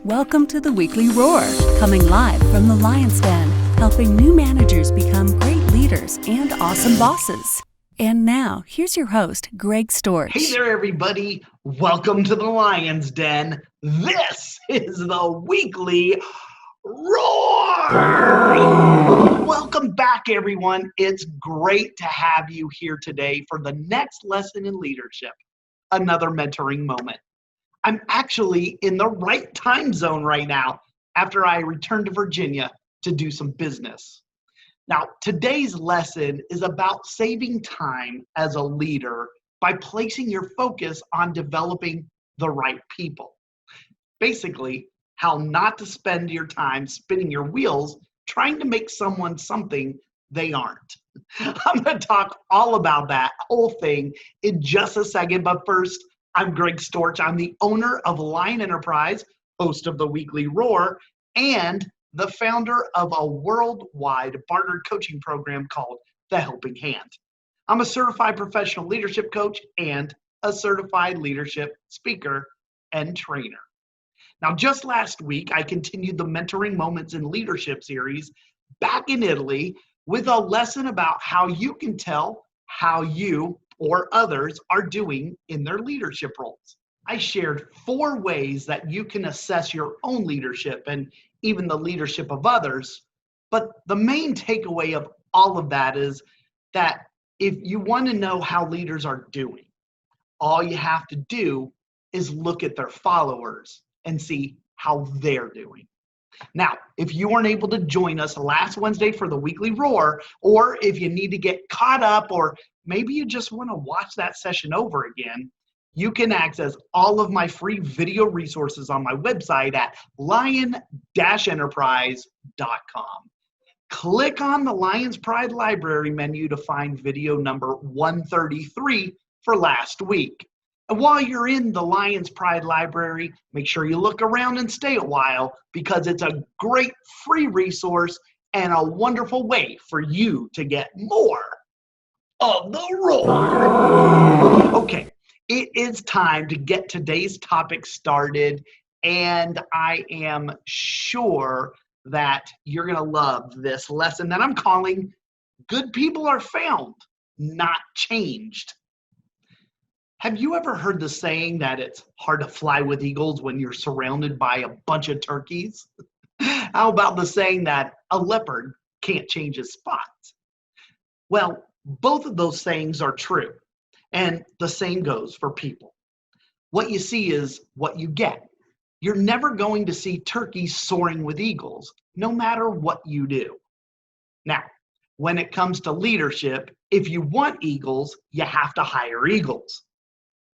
Welcome to the Weekly Roar, coming live from the Lion's Den, helping new managers become great leaders and awesome bosses. And now, here's your host, Greg Storch. Hey there, everybody. Welcome to the Lion's Den. This is the Weekly Roar. Welcome back, everyone. It's great to have you here today for the next lesson in leadership, another mentoring moment. I'm actually in the right time zone right now after I returned to Virginia to do some business. Now, today's lesson is about saving time as a leader by placing your focus on developing the right people. Basically, how not to spend your time spinning your wheels trying to make someone something they aren't. I'm going to talk all about that whole thing in just a second, but first, I'm Greg Storch. I'm the owner of Lion Enterprise, host of the Weekly Roar, and the founder of a worldwide partnered coaching program called The Helping Hand. I'm a certified professional leadership coach and a certified leadership speaker and trainer. Now, just last week, I continued the Mentoring Moments in Leadership series back in Italy with a lesson about how you can tell how you or others are doing in their leadership roles. I shared 4 ways that you can assess your own leadership and even the leadership of others. But the main takeaway of all of that is that if you want to know how leaders are doing, all you have to do is look at their followers and see how they're doing. Now, if you weren't able to join us last Wednesday for the Weekly Roar, or if you need to get caught up, or maybe you just want to watch that session over again, you can access all of my free video resources on my website at lion-enterprise.com. Click on the Lion's Pride Library menu to find video number 133 for last week. And while you're in the Lion's Pride Library, make sure you look around and stay a while because it's a great free resource and a wonderful way for you to get more of the roar. Okay, it is time to get today's topic started, and I am sure that you're going to love this lesson that I'm calling Good People Are Found, Not Changed. Have you ever heard the saying that it's hard to fly with eagles when you're surrounded by a bunch of turkeys? How about the saying that a leopard can't change his spots? Well, both of those sayings are true, and the same goes for people. What you see is what you get. You're never going to see turkeys soaring with eagles, no matter what you do. Now, when it comes to leadership, if you want eagles, you have to hire eagles.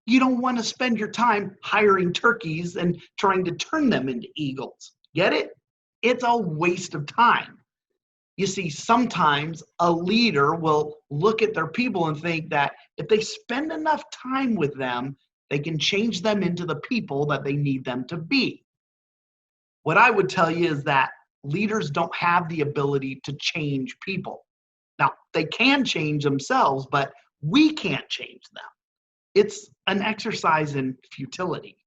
You don't want to spend your time hiring turkeys and trying to turn them into eagles. Get it? It's a waste of time. You see, sometimes a leader will look at their people and think that if they spend enough time with them, they can change them into the people that they need them to be. What I would tell you is that leaders don't have the ability to change people. Now, they can change themselves, but we can't change them. It's an exercise in futility.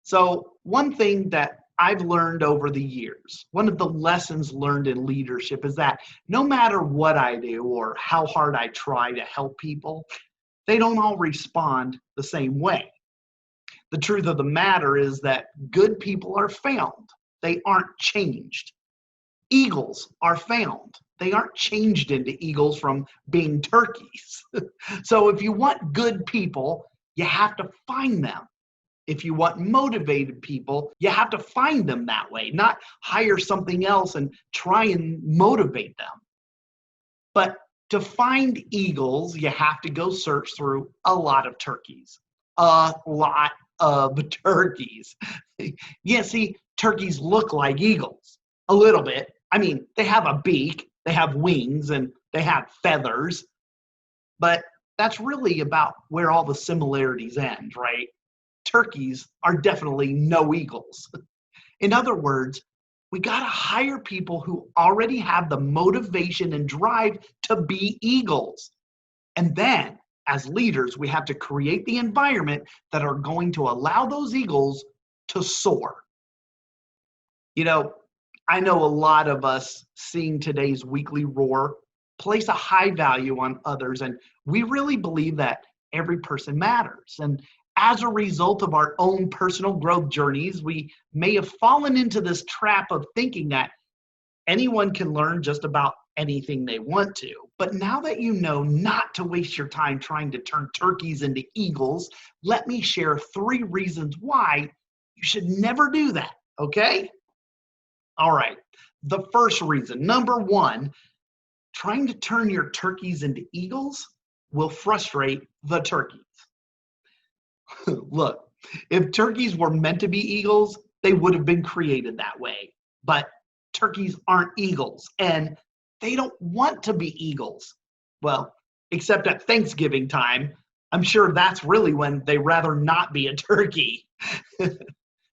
So one thing that I've learned over the years, one of the lessons learned in leadership is that no matter what I do or how hard I try to help people, they don't all respond the same way. The truth of the matter is that good people are found. They aren't changed. Eagles are found. They aren't changed into eagles from being turkeys. So if you want good people, you have to find them. If you want motivated people, you have to find them that way, not hire something else and try and motivate them. But to find eagles, you have to go search through a lot of turkeys. A lot of turkeys. Yeah, see, turkeys look like eagles a little bit. I mean, they have a beak, they have wings, and they have feathers. But that's really about where all the similarities end, right? Turkeys are definitely no eagles. In other words, we got to hire people who already have the motivation and drive to be eagles. And then, as leaders, we have to create the environment that are going to allow those eagles to soar. You know, I know a lot of us seeing today's weekly roar place a high value on others, and we really believe that every person matters. And as a result of our own personal growth journeys, we may have fallen into this trap of thinking that anyone can learn just about anything they want to. But now that you know not to waste your time trying to turn turkeys into eagles, let me share 3 reasons why you should never do that, okay? All right. The first reason, number 1, trying to turn your turkeys into eagles will frustrate the turkeys. Look, if turkeys were meant to be eagles, they would have been created that way. But turkeys aren't eagles, and they don't want to be eagles. Well, except at Thanksgiving time. I'm sure that's really when they rather not be a turkey.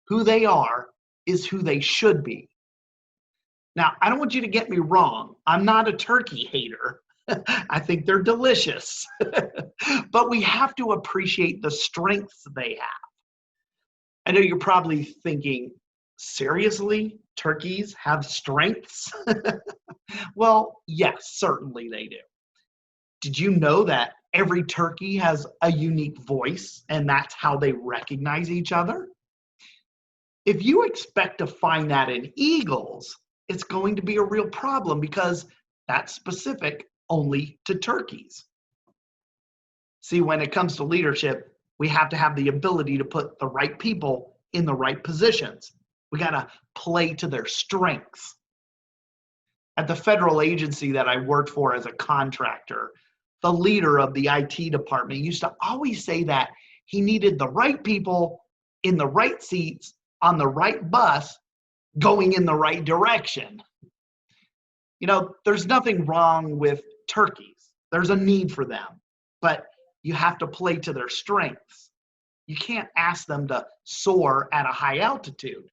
Who they are is who they should be. Now, I don't want you to get me wrong. I'm not a turkey hater. I think they're delicious. But we have to appreciate the strengths they have. I know you're probably thinking, seriously, turkeys have strengths? Well, yes, certainly they do. Did you know that every turkey has a unique voice and that's how they recognize each other? If you expect to find that in eagles, it's going to be a real problem because that's specific only to turkeys. See, when it comes to leadership, we have to have the ability to put the right people in the right positions. We got to play to their strengths. At the federal agency that I worked for as a contractor, the leader of the IT department used to always say that he needed the right people in the right seats on the right bus going in the right direction. You know, there's nothing wrong with turkeys. There's a need for them, but you have to play to their strengths. You can't ask them to soar at a high altitude.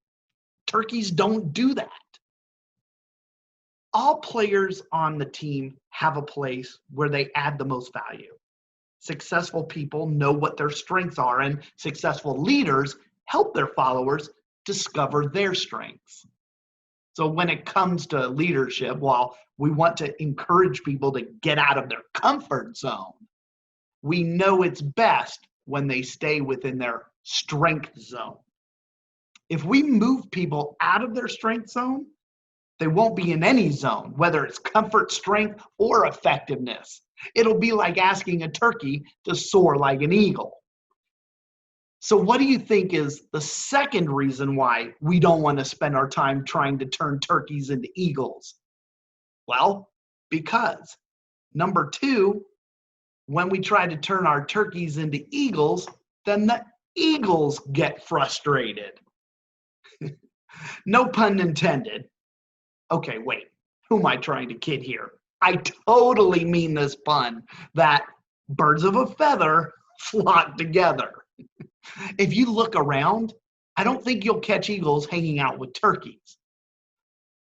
Turkeys don't do that. All players on the team have a place where they add the most value. Successful people know what their strengths are, and successful leaders help their followers discover their strengths. So when it comes to leadership, while we want to encourage people to get out of their comfort zone, we know it's best when they stay within their strength zone. If we move people out of their strength zone, they won't be in any zone, whether it's comfort, strength, or effectiveness. It'll be like asking a turkey to soar like an eagle. So what do you think is the second reason why we don't want to spend our time trying to turn turkeys into eagles? Well, because number 2, when we try to turn our turkeys into eagles, then the eagles get frustrated. No pun intended. Okay, wait, who am I trying to kid here? I totally mean this pun, that birds of a feather flock together. If you look around, I don't think you'll catch eagles hanging out with turkeys.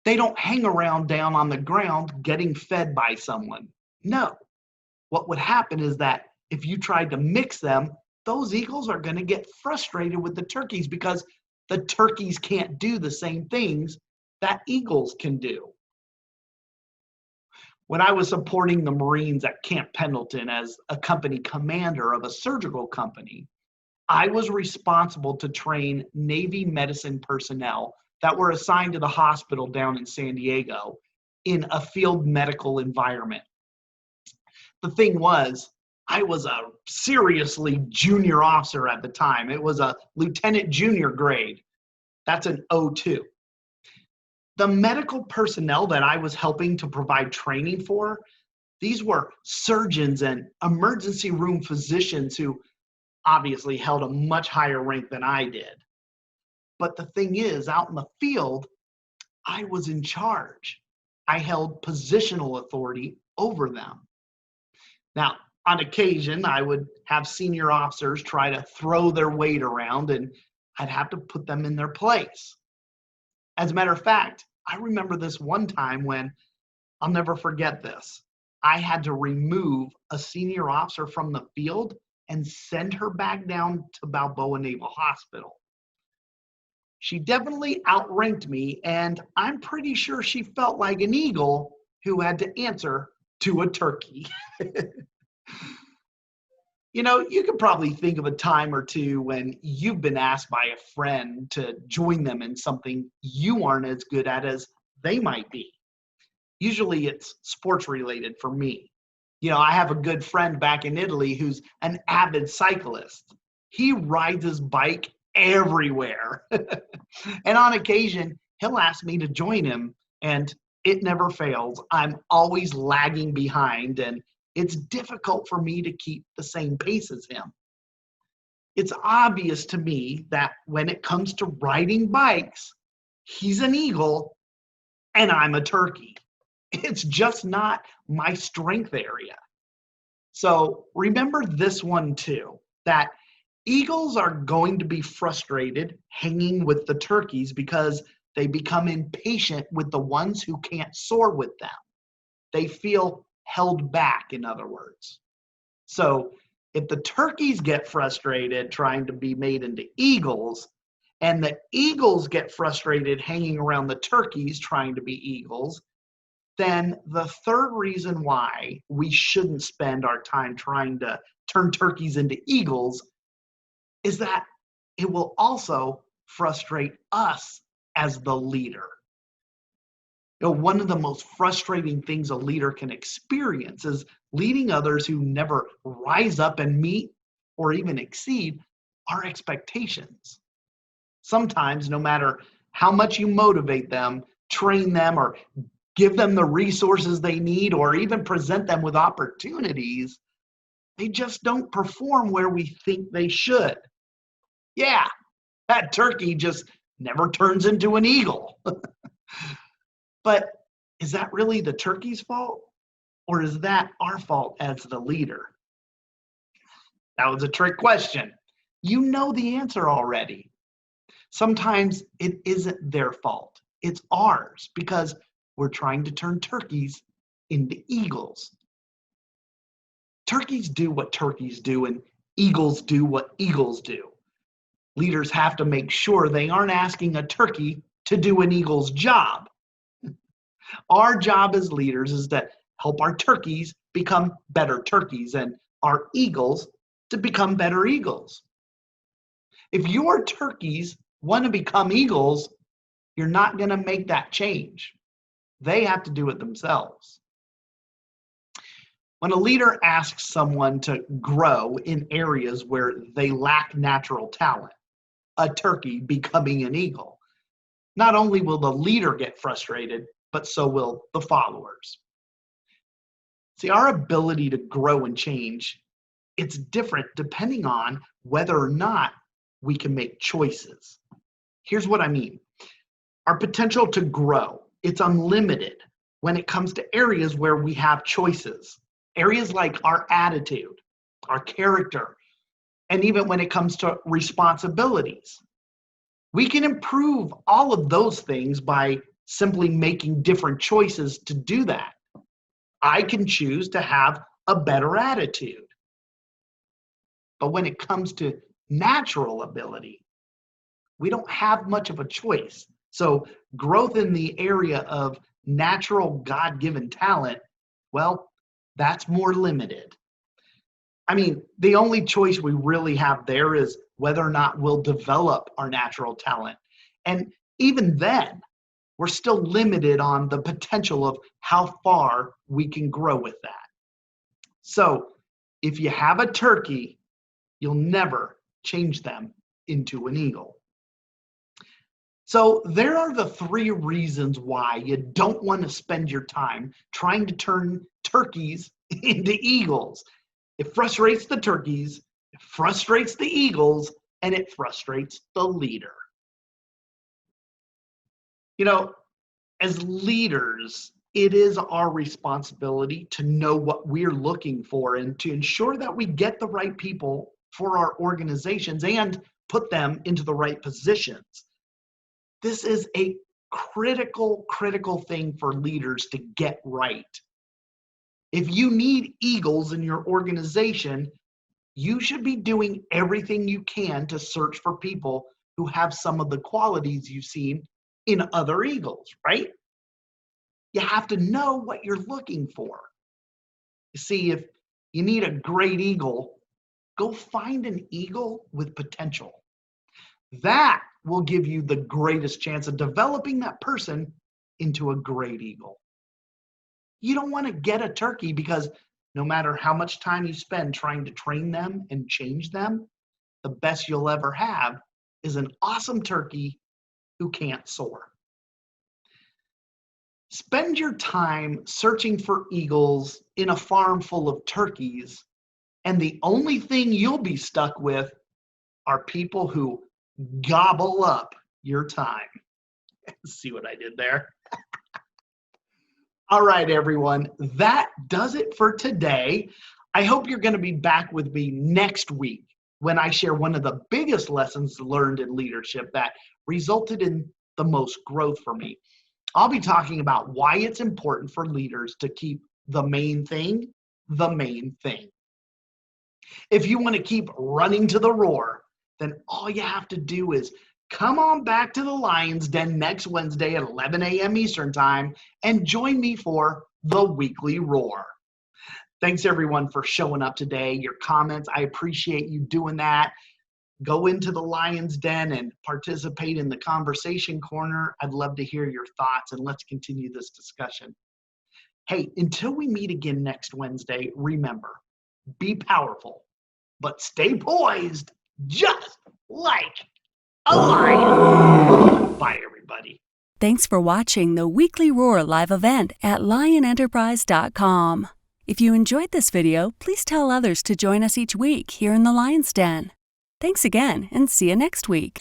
They don't hang around down on the ground getting fed by someone. No. What would happen is that if you tried to mix them, those eagles are going to get frustrated with the turkeys because the turkeys can't do the same things that eagles can do. When I was supporting the Marines at Camp Pendleton as a company commander of a surgical company, I was responsible to train Navy medicine personnel that were assigned to the hospital down in San Diego in a field medical environment. The thing was, I was a seriously junior officer at the time. It was a lieutenant junior grade. That's an O2. The medical personnel that I was helping to provide training for, these were surgeons and emergency room physicians who obviously held a much higher rank than I did. But the thing is, out in the field, I was in charge. I held positional authority over them. Now, on occasion, I would have senior officers try to throw their weight around and I'd have to put them in their place. As a matter of fact, I remember this one time when, I'll never forget this. I had to remove a senior officer from the field and send her back down to Balboa Naval Hospital. She definitely outranked me, and I'm pretty sure she felt like an eagle who had to answer to a turkey. You could probably think of a time or two when you've been asked by a friend to join them in something you aren't as good at as they might be. Usually it's sports related for me. I have a good friend back in Italy who's an avid cyclist. He rides his bike everywhere. And on occasion, he'll ask me to join him, and it never fails. I'm always lagging behind, and it's difficult for me to keep the same pace as him. It's obvious to me that when it comes to riding bikes, he's an eagle and I'm a turkey. It's just not my strength area. So remember this one too, that eagles are going to be frustrated hanging with the turkeys because they become impatient with the ones who can't soar with them. They feel held back, in other words. So if the turkeys get frustrated trying to be made into eagles, and the eagles get frustrated hanging around the turkeys trying to be eagles, then the third reason why we shouldn't spend our time trying to turn turkeys into eagles is that it will also frustrate us as the leader. One of the most frustrating things a leader can experience is leading others who never rise up and meet or even exceed our expectations. Sometimes, no matter how much you motivate them, train them, or give them the resources they need, or even present them with opportunities, they just don't perform where we think they should. Yeah, that turkey just never turns into an eagle. But is that really the turkey's fault? Or is that our fault as the leader? That was a trick question. You know the answer already. Sometimes it isn't their fault. It's ours because we're trying to turn turkeys into eagles. Turkeys do what turkeys do, and eagles do what eagles do. Leaders have to make sure they aren't asking a turkey to do an eagle's job. Our job as leaders is to help our turkeys become better turkeys and our eagles to become better eagles. If your turkeys want to become eagles, you're not going to make that change. They have to do it themselves. When a leader asks someone to grow in areas where they lack natural talent, a turkey becoming an eagle, not only will the leader get frustrated, but so will the followers. See, our ability to grow and change, it's different depending on whether or not we can make choices. Here's what I mean. Our potential to grow, it's unlimited when it comes to areas where we have choices. Areas like our attitude, our character, and even when it comes to responsibilities. We can improve all of those things by simply making different choices to do that. I can choose to have a better attitude. But when it comes to natural ability, we don't have much of a choice. So growth in the area of natural God-given talent, well, that's more limited. I mean, the only choice we really have there is whether or not we'll develop our natural talent. And even then, we're still limited on the potential of how far we can grow with that. So if you have a turkey, you'll never change them into an eagle. So there are the 3 reasons why you don't want to spend your time trying to turn turkeys into eagles. It frustrates the turkeys, it frustrates the eagles, and it frustrates the leader. As leaders, it is our responsibility to know what we're looking for and to ensure that we get the right people for our organizations and put them into the right positions. This is a critical thing for leaders to get right. If you need eagles in your organization, you should be doing everything you can to search for people who have some of the qualities you've seen in other eagles, right? You have to know what you're looking for. You see, if you need a great eagle, go find an eagle with potential. That will give you the greatest chance of developing that person into a great eagle. You don't want to get a turkey because no matter how much time you spend trying to train them and change them, the best you'll ever have is an awesome turkey who can't soar. Spend your time searching for eagles in a farm full of turkeys, and the only thing you'll be stuck with are people who gobble up your time. See what I did there? All right, everyone, that does it for today. I hope you're going to be back with me next week when I share one of the biggest lessons learned in leadership that resulted in the most growth for me. I'll be talking about why it's important for leaders to keep the main thing the main thing. If you want to keep running to the roar, then all you have to do is come on back to the Lion's Den next Wednesday at 11 a.m. Eastern Time and join me for the Weekly Roar. Thanks, everyone, for showing up today. Your comments, I appreciate you doing that. Go into the Lion's Den and participate in the conversation corner. I'd love to hear your thoughts, and let's continue this discussion. Hey, until we meet again next Wednesday, remember, be powerful, but stay poised just like a lion. Bye, everybody. Thanks for watching the Weekly Roar live event at lionenterprise.com. If you enjoyed this video, please tell others to join us each week here in the Lion's Den. Thanks again, and see you next week.